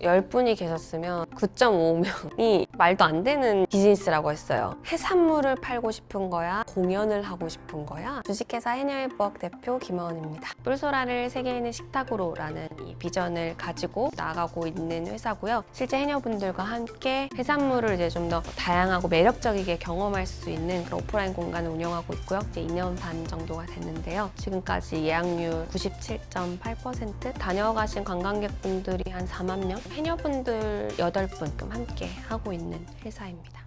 10분이 계셨으면 9.5명이 말도 안 되는 비즈니스라고 했어요. 해산물을 팔고 싶은 거야? 공연을 하고 싶은 거야? 주식회사 해녀의 부엌 대표 김하원입니다. 뿔소라를 세계에 있는 식탁으로 라는 이 비전을 가지고 나아가고 있는 회사고요. 실제 해녀분들과 함께 해산물을 이제 좀 더 다양하고 매력적이게 경험할 수 있는 그런 오프라인 공간을 운영하고 있고요. 이제 2년 반 정도가 됐는데요. 지금까지 예약률 97.8%, 다녀가신 관광객분들이 한 4만 명, 해녀분들 8분 함께 하고 있는 회사입니다.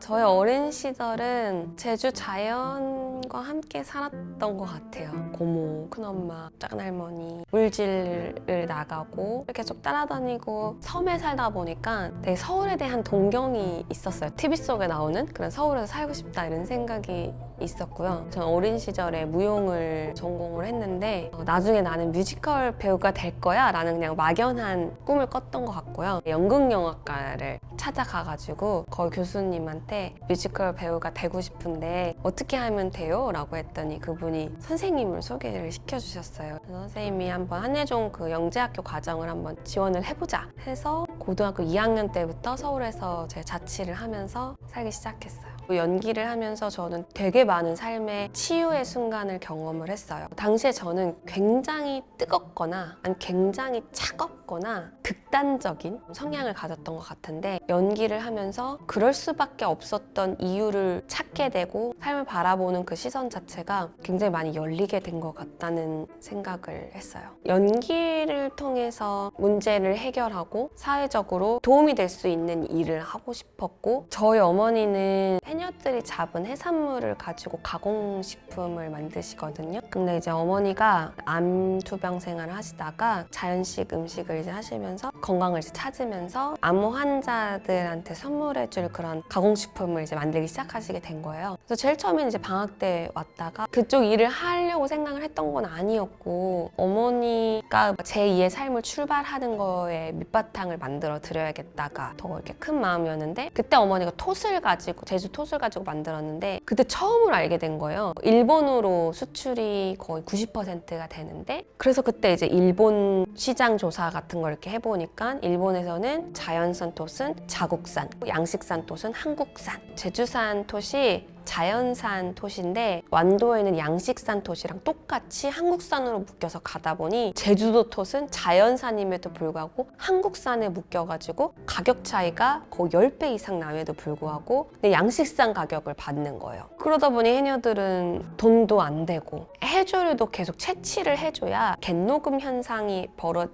저의 어린 시절은 제주 자연과 함께 살았던 것 같아요. 고모, 큰엄마, 작은할머니, 물질을 나가고 계속 따라다니고 섬에 살다 보니까 되게 서울에 대한 동경이 있었어요. TV 속에 나오는 그런 서울에서 살고 싶다 이런 생각이 있었고요. 저는 어린 시절에 무용을 전공을 했는데 나중에 나는 뮤지컬 배우가 될 거야 라는 그냥 막연한 꿈을 꿨던 것 같고요. 연극영화과를 찾아가가지고 거기 교수님한테 뮤지컬 배우가 되고 싶은데 어떻게 하면 돼요? 라고 했더니 그분이 선생님을 소개를 시켜주셨어요. 선생님이 한번 한예종 그 영재학교 과정을 한번 지원을 해보자 해서 고등학교 2학년 때부터 서울에서 제 자취를 하면서 살기 시작했어요. 연기를 하면서 저는 되게 많은 삶의 치유의 순간을 경험을 했어요. 당시에 저는 굉장히 뜨겁거나 아니 굉장히 차갑거나 극단적인 성향을 가졌던 것 같은데 연기를 하면서 그럴 수밖에 없었던 이유를 찾게 되고 삶을 바라보는 그 시선 자체가 굉장히 많이 열리게 된 것 같다는 생각을 했어요. 연기를 통해서 문제를 해결하고 사회적으로 도움이 될 수 있는 일을 하고 싶었고 저희 어머니는 해녀들이 잡은 해산물을 가지고 가공식품을 만드시거든요. 근데 이제 어머니가 암투병 생활을 하시다가 자연식 음식을 이제 하시면서 건강을 이제 찾으면서 암 환자들한테 선물해줄 그런 가공식품을 이제 만들기 시작하시게 된 거예요. 그래서 제일 처음에는 이제 방학 때 왔다가 그쪽 일을 하려고 생각을 했던 건 아니었고 어머니가 제2의 삶을 출발하는 거에 밑바탕을 만들어 드려야겠다가 더 이렇게 큰 마음이었는데 그때 어머니가 톳을 가지고 제주 톳을 가지고 만들었는데 그때 처음으로 알게 된 거예요. 일본으로 수출이 거의 90%가 되는데 그래서 그때 이제 일본 시장 조사 같은 걸 이렇게 해보니까 일본에서는 자연산 톳은 자국산, 양식산 톳은 한국산, 제주산 톳이 자연산 톳인데 완도에는 양식산 톳이랑 똑같이 한국산으로 묶여서 가다 보니 제주도 톳은 자연산임에도 불구하고 한국산에 묶여가지고 가격 차이가 거의 10배 이상 남에도 불구하고 근데 양식산 가격을 받는 거예요. 그러다 보니 해녀들은 돈도 안 되고 해조류도 계속 채취를 해줘야 갯녹음 현상이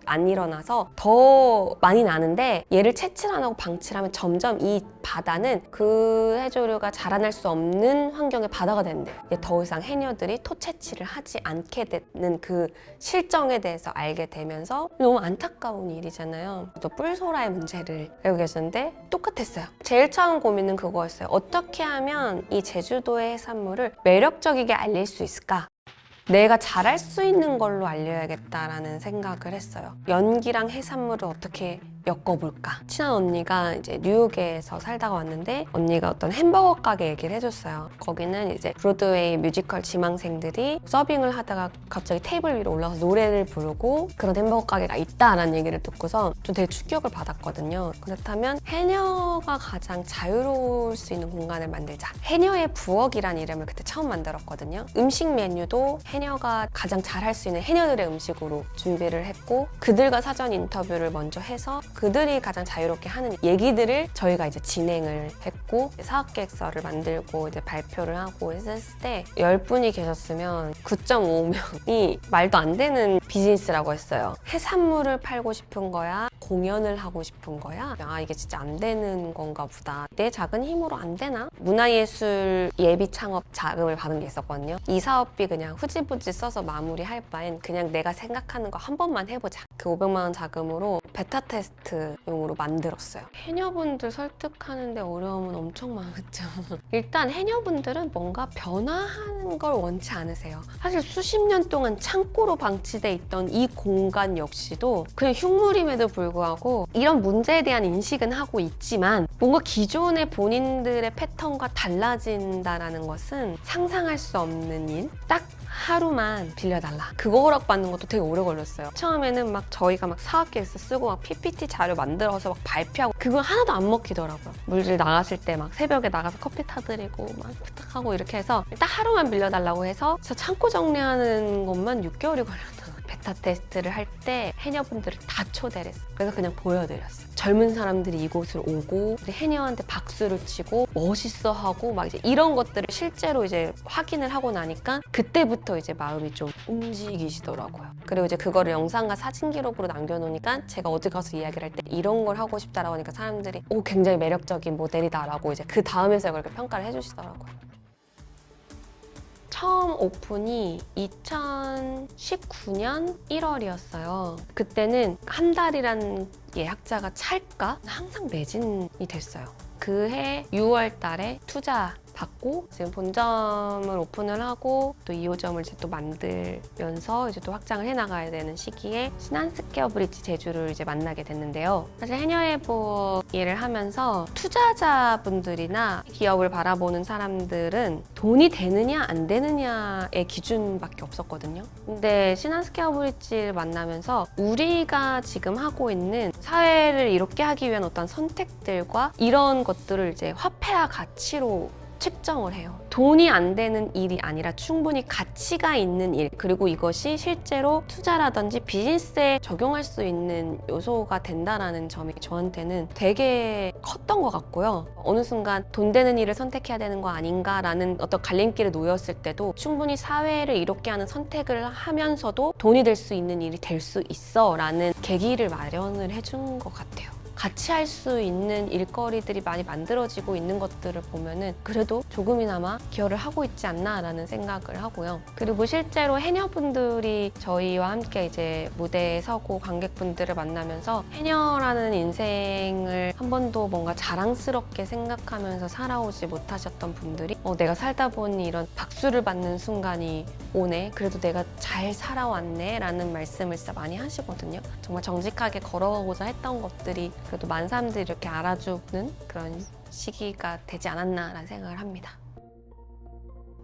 안 일어나서 더 많이 나는데 얘를 채취를 안 하고 방치를 하면 점점 이 바다는 그 해조류가 자라날 수 없는 환경의 바다가 된대. 더 이상 해녀들이 토 채취를 하지 않게 되는 그 실정에 대해서 알게 되면서 너무 안타까운 일이잖아요. 또 뿔소라의 문제를 알고 계셨는데 똑같았어요. 제일 처음 고민은 그거였어요. 어떻게 하면 이 제주도의 해산물을 매력적이게 알릴 수 있을까? 내가 잘할 수 있는 걸로 알려야겠다라는 생각을 했어요. 연기랑 해산물을 어떻게 엮어볼까? 친한 언니가 이제 뉴욕에서 살다가 왔는데 언니가 어떤 햄버거 가게 얘기를 해줬어요. 거기는 이제 브로드웨이 뮤지컬 지망생들이 서빙을 하다가 갑자기 테이블 위로 올라가서 노래를 부르고 그런 햄버거 가게가 있다라는 얘기를 듣고서 좀 되게 충격을 받았거든요. 그렇다면 해녀가 가장 자유로울 수 있는 공간을 만들자. 해녀의 부엌이라는 이름을 그때 처음 만들었거든요. 음식 메뉴도 해녀가 가장 잘할 수 있는 해녀들의 음식으로 준비를 했고 그들과 사전 인터뷰를 먼저 해서 그들이 가장 자유롭게 하는 얘기들을 저희가 이제 진행을 했고 사업계획서를 만들고 이제 발표를 하고 했을 때 10분이 계셨으면 9.5명이 말도 안 되는 비즈니스라고 했어요. 해산물을 팔고 싶은 거야? 공연을 하고 싶은 거야? 아, 이게 진짜 안 되는 건가 보다. 내 작은 힘으로 안 되나? 문화예술 예비 창업 자금을 받은 게 있었거든요. 이 사업비 그냥 후지부지 써서 마무리할 바엔 그냥 내가 생각하는 거 한 번만 해보자. 그 500만 원 자금으로 베타 테스트용으로 만들었어요. 해녀분들 설득하는데 어려움은 엄청 많았죠. 일단 해녀분들은 뭔가 변화하는 걸 원치 않으세요. 사실 수십 년 동안 창고로 방치돼 있던 이 공간 역시도 그냥 흉물임에도 불구하고 불구하고 이런 문제에 대한 인식은 하고 있지만 뭔가 기존의 본인들의 패턴과 달라진다라는 것은 상상할 수 없는 일. 딱 하루만 빌려달라. 그거 허락받는 것도 되게 오래 걸렸어요. 처음에는 막 저희가 막 사업 계획서 쓰고 막 PPT 자료 만들어서 막 발표하고 그건 하나도 안 먹히더라고요. 물질 나갔을 때 막 새벽에 나가서 커피 타드리고 막 부탁하고 이렇게 해서 딱 하루만 빌려달라고 해서 저 창고 정리하는 것만 6개월이 걸렸더라고요. 베타 테스트를 할 때 해녀분들을 다 초대를 했어요. 그래서 그냥 보여드렸어요. 젊은 사람들이 이곳을 오고 해녀한테 박수를 치고 멋있어하고 막 이제 이런 것들을 실제로 이제 확인을 하고 나니까 그때부터 이제 마음이 좀 움직이시더라고요. 그리고 이제 그거를 영상과 사진 기록으로 남겨놓으니까 제가 어디 가서 이야기를 할 때 이런 걸 하고 싶다라고 하니까 사람들이 오 굉장히 매력적인 모델이다라고 이제 그 다음에서 그렇게 평가를 해주시더라고요. 처음 오픈이 2019년 1월이었어요. 그때는 한 달이란 예약자가 찰까? 항상 매진이 됐어요. 그해 6월 달에 투자 받고 지금 본점을 오픈을 하고 또 2호점을 이제 또 만들면서 이제 또 확장을 해나가야 되는 시기에 신한스퀘어 브릿지 제주를 이제 만나게 됐는데요. 사실 해녀회복 일을 하면서 투자자분들이나 기업을 바라보는 사람들은 돈이 되느냐 안 되느냐의 기준밖에 없었거든요. 근데 신한스퀘어 브릿지를 만나면서 우리가 지금 하고 있는 사회를 이롭게 하기 위한 어떤 선택들과 이런 것들을 이제 화폐와 가치로 측정을 해요. 돈이 안 되는 일이 아니라 충분히 가치가 있는 일, 그리고 이것이 실제로 투자라든지 비즈니스에 적용할 수 있는 요소가 된다라는 점이 저한테는 되게 컸던 것 같고요. 어느 순간 돈 되는 일을 선택해야 되는 거 아닌가라는 어떤 갈림길에 놓였을 때도 충분히 사회를 이롭게 하는 선택을 하면서도 돈이 될 수 있는 일이 될 수 있어 라는 계기를 마련을 해준 것 같아요. 같이 할 수 있는 일거리들이 많이 만들어지고 있는 것들을 보면은 그래도 조금이나마 기여를 하고 있지 않나라는 생각을 하고요. 그리고 실제로 해녀분들이 저희와 함께 이제 무대에 서고 관객분들을 만나면서 해녀라는 인생을 한 번도 뭔가 자랑스럽게 생각하면서 살아오지 못하셨던 분들이 내가 살다 보니 이런 박수를 받는 순간이 오네. 그래도 내가 잘 살아왔네 라는 말씀을 진짜 많이 하시거든요. 정말 정직하게 걸어가고자 했던 것들이 그래도 많은 사람들이 이렇게 알아주는 그런 시기가 되지 않았나라는 생각을 합니다.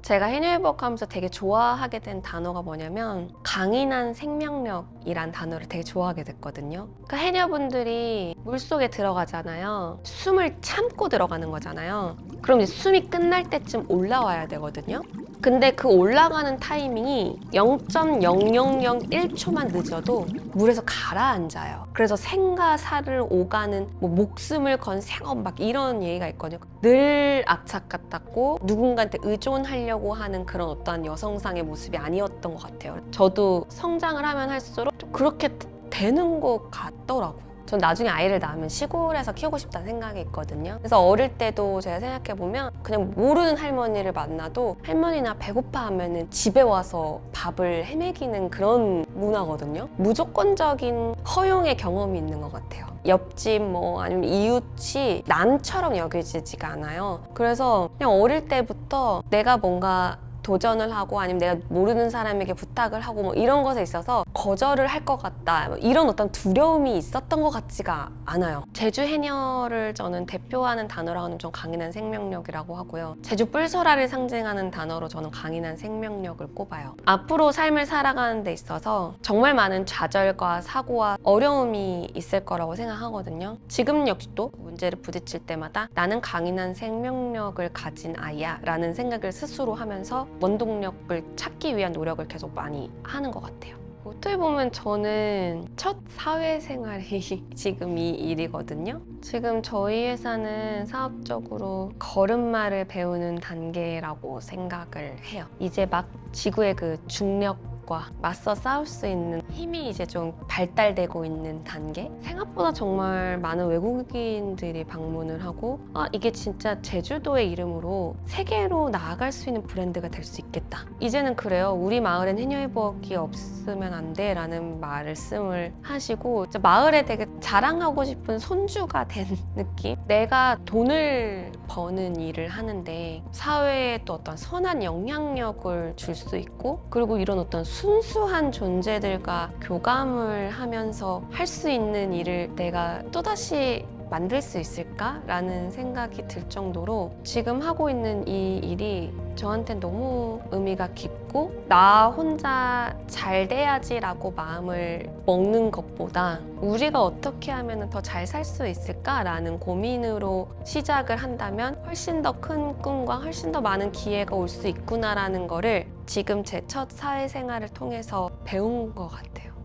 제가 해녀회복하면서 되게 좋아하게 된 단어가 뭐냐면 강인한 생명력이란 단어를 되게 좋아하게 됐거든요. 그러니까 해녀분들이 물속에 들어가잖아요. 숨을 참고 들어가는 거잖아요. 그럼 이제 숨이 끝날 때쯤 올라와야 되거든요. 근데 그 올라가는 타이밍이 0.0001초만 늦어도 물에서 가라앉아요. 그래서 생과 사를 오가는 목숨을 건 생업 막 이런 얘기가 있거든요. 늘 악착 같았고 누군가한테 의존하려고 하는 그런 어떠한 여성상의 모습이 아니었던 것 같아요. 저도 성장을 하면 할수록 좀 그렇게 되는 것 같더라고요. 전 나중에 아이를 낳으면 시골에서 키우고 싶다는 생각이 있거든요. 그래서 어릴 때도 제가 생각해보면 그냥 모르는 할머니를 만나도 할머니나 배고파 하면은 집에 와서 밥을 헤매기는 그런 문화거든요. 무조건적인 허용의 경험이 있는 것 같아요. 옆집 아니면 이웃이 남처럼 여겨지지가 않아요. 그래서 그냥 어릴 때부터 내가 뭔가 도전을 하고 아니면 내가 모르는 사람에게 부탁을 하고 이런 것에 있어서 거절을 할 것 같다 이런 어떤 두려움이 있었던 것 같지가 않아요. 제주 해녀를 저는 대표하는 단어로는 좀 강인한 생명력이라고 하고요. 제주 뿔소라를 상징하는 단어로 저는 강인한 생명력을 꼽아요. 앞으로 삶을 살아가는 데 있어서 정말 많은 좌절과 사고와 어려움이 있을 거라고 생각하거든요. 지금 역시도 문제를 부딪힐 때마다 나는 강인한 생명력을 가진 아이야 라는 생각을 스스로 하면서 원동력을 찾기 위한 노력을 계속 많이 하는 것 같아요. 어떻게 보면 저는 첫 사회생활이 지금 이 일이거든요. 지금 저희 회사는 사업적으로 걸음마를 배우는 단계라고 생각을 해요. 이제 막 지구의 그 중력과 맞서 싸울 수 있는 힘이 이제 좀 발달되고 있는 단계? 생각보다 정말 많은 외국인들이 방문을 하고 이게 진짜 제주도의 이름으로 세계로 나아갈 수 있는 브랜드가 될 수 있겠다. 이제는 그래요. 우리 마을엔 해녀회복이 없으면 안 돼 라는 말씀을 하시고 마을에 되게 자랑하고 싶은 손주가 된 느낌? 내가 돈을 버는 일을 하는데 사회에 또 어떤 선한 영향력을 줄 수 있고 그리고 이런 어떤 순수한 존재들과 교감을 하면서 할 수 있는 일을 내가 또다시 만들 수 있을까라는 생각이 들 정도로 지금 하고 있는 이 일이 저한테 너무 의미가 깊고 나 혼자 잘 돼야지라고 마음을 먹는 것보다 우리가 어떻게 하면 더 잘 살 수 있을까라는 고민으로 시작을 한다면 훨씬 더 큰 꿈과 훨씬 더 많은 기회가 올 수 있구나라는 거를 지금 제 첫 사회생활을 통해서 배운 것 같아요.